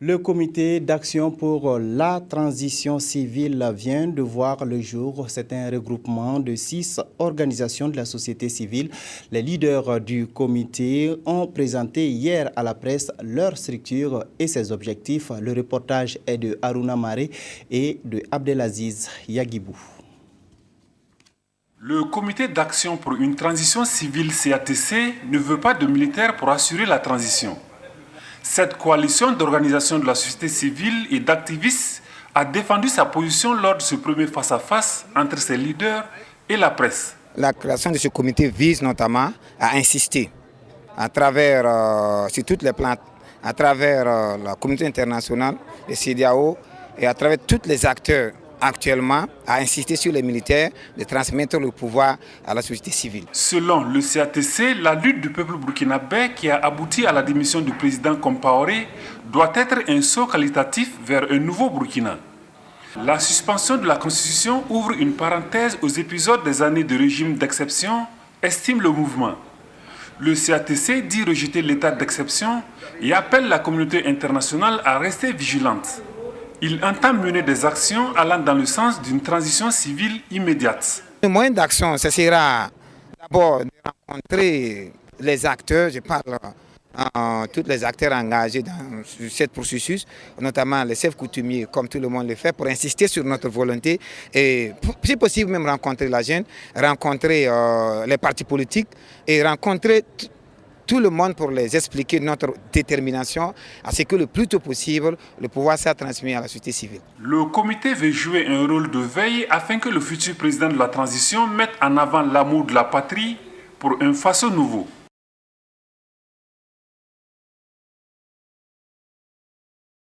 Le comité d'action pour la transition civile vient de voir le jour. C'est un regroupement de 6 organisations de la société civile. Les leaders du comité ont présenté hier à la presse leur structure et ses objectifs. Le reportage est de Haruna Maré et de Abdelaziz Yagibou. Le comité d'action pour une transition civile CATC ne veut pas de militaires pour assurer la transition. Cette coalition d'organisations de la société civile et d'activistes a défendu sa position lors de ce premier face-à-face entre ses leaders et la presse. La création de ce comité vise notamment à insister à travers, sur toutes les plans, à travers la communauté internationale, les CEDEAO et à travers tous les acteurs actuellement, à insister sur les militaires de transmettre le pouvoir à la société civile. Selon le CATC, la lutte du peuple burkinabé qui a abouti à la démission du président Compaoré doit être un saut qualitatif vers un nouveau Burkina. La suspension de la Constitution ouvre une parenthèse aux épisodes des années de régime d'exception, estime le mouvement. Le CATC dit rejeter l'état d'exception et appelle la communauté internationale à rester vigilante. Il entend mener des actions allant dans le sens d'une transition civile immédiate. Le moyen d'action, ce sera d'abord de rencontrer les acteurs, je parle tous les acteurs engagés dans ce processus, notamment les chefs coutumiers, comme tout le monde le fait, pour insister sur notre volonté et, si possible, même rencontrer la jeune, rencontrer les partis politiques et rencontrer tout le monde pour les expliquer notre détermination à ce que le plus tôt possible, le pouvoir soit transmis à la société civile. Le comité veut jouer un rôle de veille afin que le futur président de la transition mette en avant l'amour de la patrie pour un faisceau nouveau.